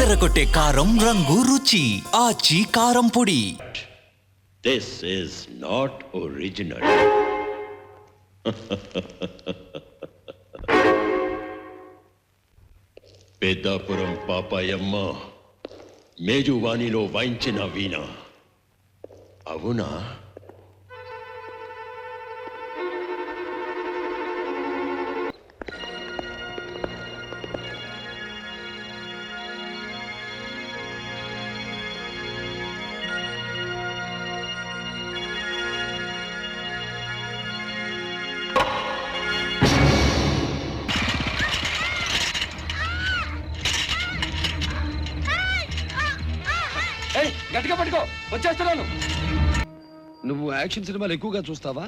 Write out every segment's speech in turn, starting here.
అదరగొట్టే కారం రంగు రుచి ఆచి కారం పొడి. This is not original. Peddapuram Papayamma మేజువాణిలో వాయించిన వీణ అవునా? గట్టిగా పట్టుకో, వచ్చేస్తున్నాను. నువ్వు యాక్షన్ సినిమాలు ఎక్కువగా చూస్తావా?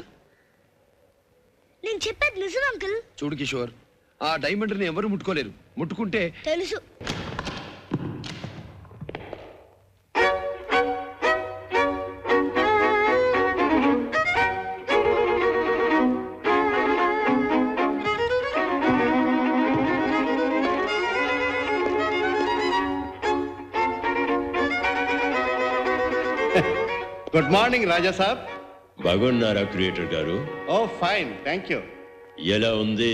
నేను చెప్పేది నిజం అంకుల్. చూడు కిషోర్, ఆ డైమండ్ ని ఎవరు ముట్టుకోలేరు. ముట్టుకుంటే తెలుసు. గుడ్ మార్నింగ్ రాజా సాబ్. బాగున్నారా క్రియేటర్ గారు? ఓ ఫైన్, థ్యాంక్ యూ. ఎలా ఉంది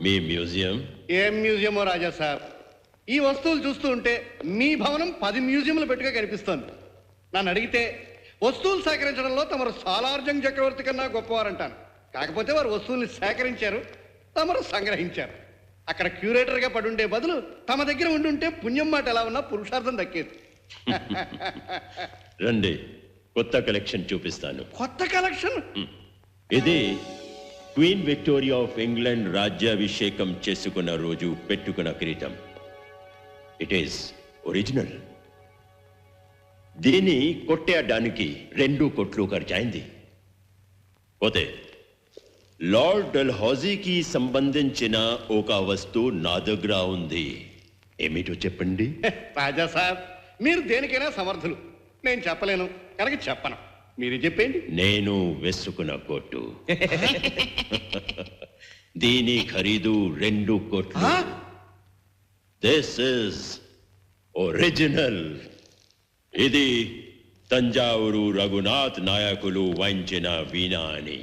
మీ మ్యూజియం? ఏం మ్యూజియమో రాజా సాబ్, ఈ వస్తువులు చూస్తూ ఉంటే మీ భవనం 10 మ్యూజియంలు పెట్టుగా కనిపిస్తోంది. నన్ను అడిగితే వస్తువులు సేకరించడంలో తమరు సాలార్జంగ్ చక్రవర్తి కన్నా గొప్పవారంటాను. కాకపోతే వారు వస్తువుల్ని సేకరించారు, తమరు సంగ్రహించారు. అక్కడ క్యూరేటర్గా పడుండే బదులు తమ దగ్గర ఉండుంటే పుణ్యం మాట ఎలా ఉన్నా పురుషార్థం దక్కేది. రండి, కొత్త కలెక్షన్ చూపిస్తాను. కొత్త కలెక్షన్? ఇది క్వీన్ విక్టోరియా ఆఫ్ ఇంగ్లాండ్ రాజ్యాభిషేకం చేసుకున్న రోజు పెట్టుకున్న కిరీటం. It is original. దీన్ని కొట్టేయడానికి 2 కోట్లు ఖర్చయింది. పోతే లార్డ్ డల్హౌజీకి సంబంధించిన ఒక వస్తువు నా దగ్గర ఉంది. ఏమిటో చెప్పండి. రాజా సాబ్, మీరు దేనికైనా సమర్థులు. నేను చెప్పలేను కనుక చెప్పను, మీరు చెప్పండి. నేను వేసుకున్న కోటు. దీని ఖరీదు 2 కోట్లు. This is original. ఇది తంజావూరు రఘునాథ్ నాయకులు వాయించిన వీణ అని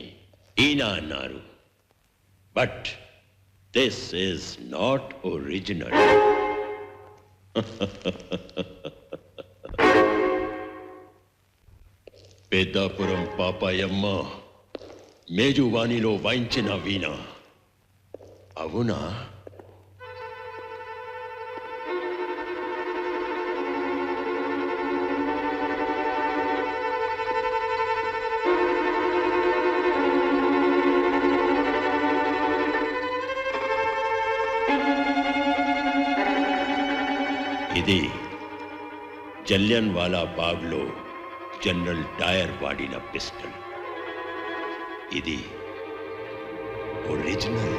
ఈయన అన్నారు. But this is not original. Peddapuram Papayamma మేజువాణిలో వాయించిన వీణ అవునా? ఇది జలియన్ వాలా బాగ్లో జనరల్ డయర్ వాడిన పిస్టల్. ఇది ఒరిజినల్.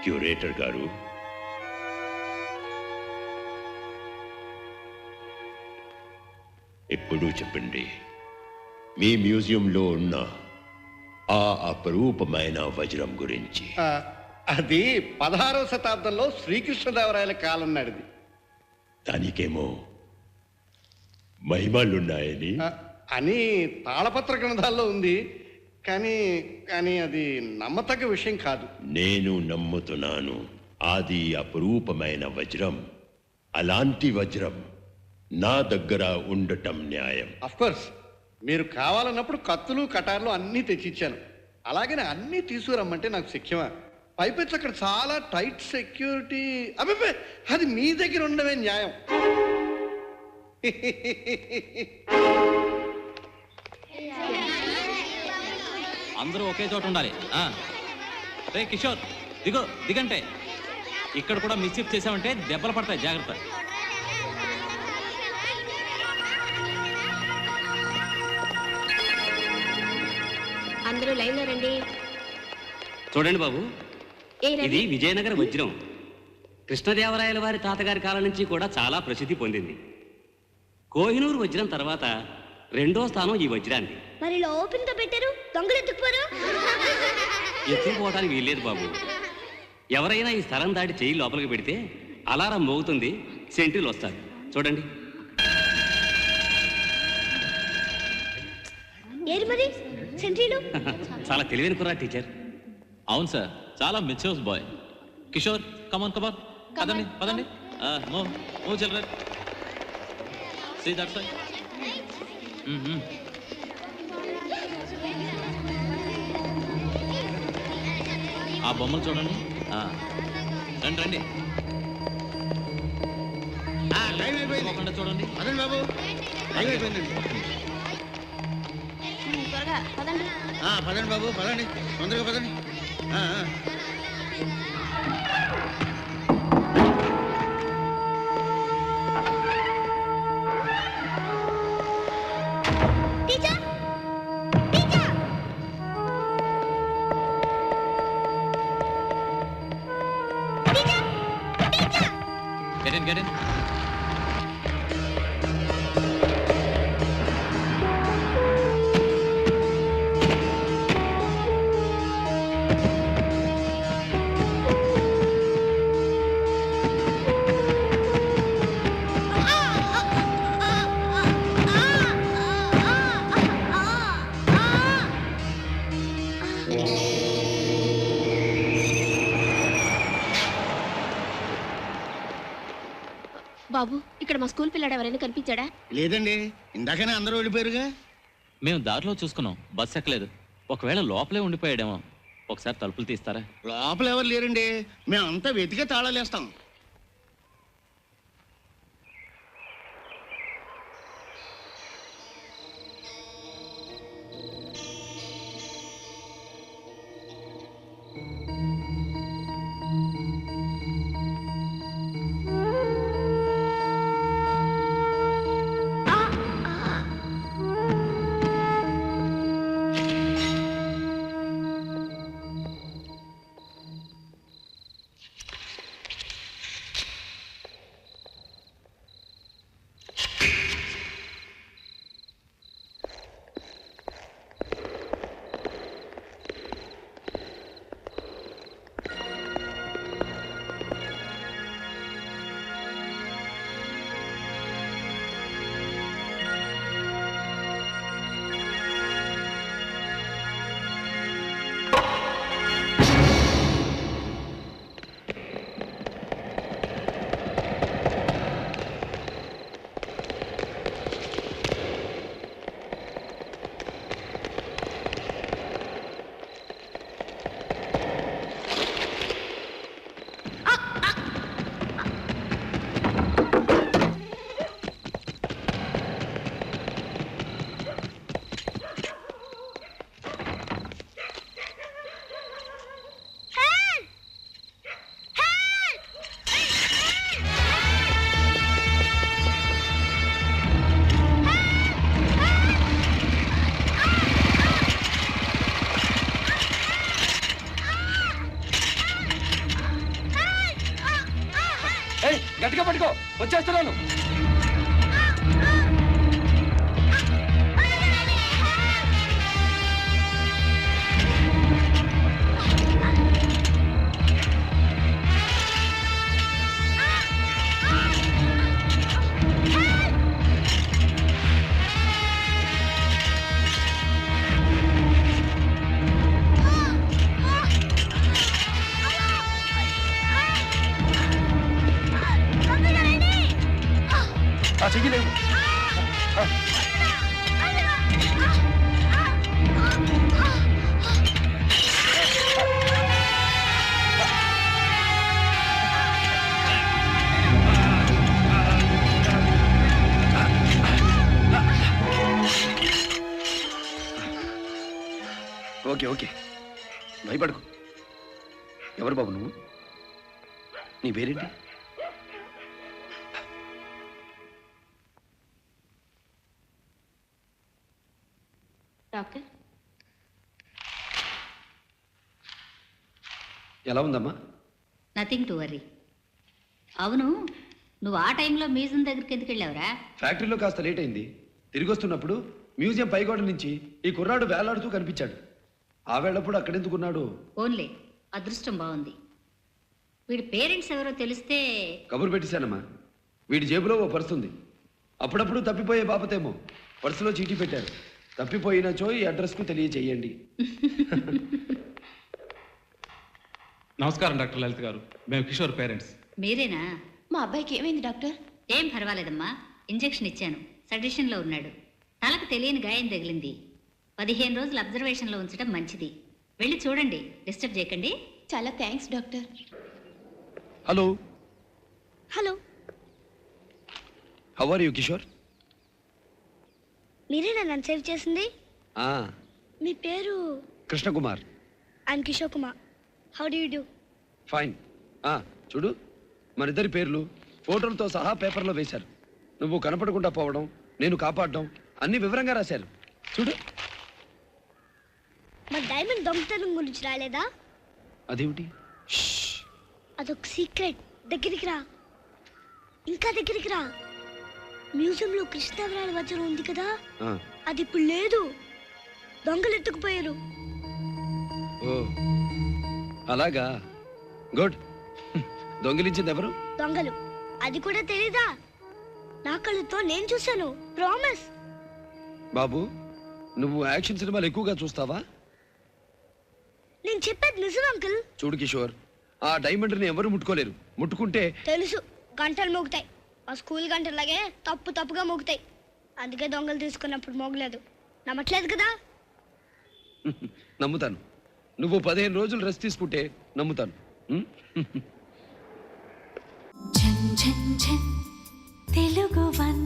క్యూరేటర్ గారు, ఇప్పుడు చెప్పండి, మీ మ్యూజియంలో ఉన్న ఆ అపరూపమైన వజ్రం గురించి. అది 16వ శతాబ్దంలో శ్రీకృష్ణదేవరాయల కాలం నాటిది. దానికేమో మహిమలున్నాయని అని తాళపత్ర గ్రంథాల్లో ఉంది. కానీ అది నమ్మతగ్గ విషయం కాదు. నేను నమ్ముతున్నాను. అది అపరూపమైన వజ్రం. అలాంటి వజ్రం నా దగ్గర ఉండటం న్యాయం. అఫ్కోర్స్, మీరు కావాలన్నప్పుడు కత్తులు కటార్లు అన్నీ తెచ్చిచ్చాను. అలాగనే అన్నీ తీసుకురమ్మంటే నాకు శక్యమా? పైపెచ్చు అక్కడ చాలా టైట్ సెక్యూరిటీ. అబ్బే, అది మీ దగ్గర ఉండమే న్యాయం. అందరూ ఒకే చోట ఉండాలి. రే కిషోర్, దిగంటే. ఇక్కడ కూడా మిస్చిఫ్ చేసామంటే దెబ్బలు పడతాయి, జాగ్రత్త. అందరూ లైన్లో రండి. చూడండి బాబు, ఏ రవి? ఇది విజయనగర వజ్రం. కృష్ణదేవరాయల వారి తాతగారి కాలం నుంచి కూడా చాలా ప్రసిద్ధి పొందింది. కోహినూరు వజ్రం తర్వాత రెండో స్థానం ఈ వజ్రాన్ని. మరి ఇలా ఓపెన్ తో పెట్టారు, దొంగలు ఎత్తుకుపోరు. ఎత్తుకుపోవడానికి వీల్లేదు బాబు. ఎవరైనా ఈ స్థలం దాటి చెయ్యి లోపలికి పెడితే అలారం మోగుతుంది, సెంట్రీలు వస్తారు. చూడండి. ఏరి మరి సెంట్రీలు. చాలా తెలివైన కుర్రా టీచర్. అవును సార్, చాలా మెచ్యూర్స్ బాయ్. కిషోర్ కమాన్ కమాన్, పదండి పదండి. Move move children, see that side. ఆ బొమ్మలు చూడండి. రండి రండి, తప్పకుండా చూడండి. అదండి బాబు, టైం అయిపోయిందండి. త్వరగా పదండి. పదండి బాబు, పదండి, తొందరగా పదండి. Teacher, teacher. Teacher, teacher. Get in, get in. బాబు, ఇక్కడ మా స్కూల్ పిల్లాడు ఎవరైనా కనిపించాడా? లేదండి, ఇందాకనే అందరూ వెళ్ళిపోయారుగా. మేము దారిలో చూసుకున్నాం, బస్ ఎక్కలేదు. ఒకవేళ లోపలే ఉండిపోయాడేమో. ఒకసారి తలుపులు తీస్తారా? లోపల ఎవరు లేరండి, మేమంతా వెతికే తాళాలేస్తాం. గట్టిగా పట్టుకో, వచ్చేస్తున్నాను. చెయ్యలేవు. ఓకే ఓకే, భయపడకు. ఎవరు బాబు నువ్వు? నీ పేరేంటి? డాక్టర్, ఎలా ఉందమ్మా? Nothing to worry. అవును, నువ్వు ఆ టైంలో మ్యూజియం దగ్గరికి ఎందుకు వెళ్ళావురా? ఫ్యాక్టరీలో కాస్త లేట్ అయింది. తిరిగి వస్తున్నప్పుడు మ్యూజియం పైగోడ నుంచి ఈ కుర్రాడు వేలాడుతూ కనిపించాడు. ఆ వేళప్పుడు అక్కడెందుకున్నాడు? ఓన్లే అదృష్టం బాగుంది. వీడి పేరెంట్స్ ఎవరో తెలిస్తే. కబురు పెట్టేశానమ్మా. వీడి జేబులో ఓ పర్సు ఉంది. అప్పుడప్పుడు తప్పిపోయే బాపతేమో పర్సులో చీటీ పెట్టారు. తప్పిపోయినచో ఈ అడ్రస్కు తెలియచేయండి. నమస్కారం డాక్టర్ లలిత్ గారు, మేము కిషోర్ పేరెంట్స్. మీరేనా? మా అబ్బాయికి ఏమైంది డాక్టర్? ఏం పర్వాలేదమ్మా, ఇంజెక్షన్ ఇచ్చాను, సజెషన్లో ఉన్నాడు. తలకు తెలియని గాయం తగిలింది. 15 రోజులు అబ్జర్వేషన్లో ఉంచడం మంచిది. వెళ్ళి చూడండి, డిస్టర్బ్ చేయకండి. చాలా thanks doctor. Hello, hello, how are you Kishore? మీరేనా నన్ను సేవ్ చేసింది? ఆ, మీ పేరు? Krishnakumar. I'm Kishore Kumar. How do you do? Fine. చూడు, మనిద్దరి పేర్లు ఫోటోలతో సహా పేపర్లో వేశారు. నువ్వు కనపడకుండా పోవడం, నేను కాపాడడం అన్ని వివరంగా రాశారు. చూడు. మా డైమండ్ దొంగతనం గురించి రాలేదా? అదేమిటి? అదొక సీక్రెట్. దగ్గరికి రా, ఇంకా దగ్గరికి రా. మ్యూజియంలో కృష్ణదేవరాయల వజ్రం ఉంది కదా, అది ఇప్పుడు లేదు. దొంగలు ఎత్తుకుపోయారు. ఓ అలాగా, గుడ్. దొంగిలించింది ఎవరు? దొంగలు. అది కూడా తెలీదా? నా కళ్ళతో నేను చూశాను. ప్రామిస్. బాబు, నువ్వు యాక్షన్ సినిమాలు ఎక్కువగా చూస్తావా? నేను చెప్పేది నిజం అంకుల్. చూడు కిషోర్, ఆ డైమండ్ని ఎవరు ముట్టుకోలేరు. ముట్టుకుంటే తెలుసు, గంటలు మోగుతాయి. ఆ స్కూల్ గంటలాగే తప్పుగా మోగుతాయి. అందుకే దొంగలు తీసుకున్నప్పుడు మోగలేదు. నమ్మట్లేదు కదా? నమ్ముతాను. నువ్వు 15 రోజులు రెస్ట్ తీసుకుంటే నమ్ముతాను. తెలుగు వన్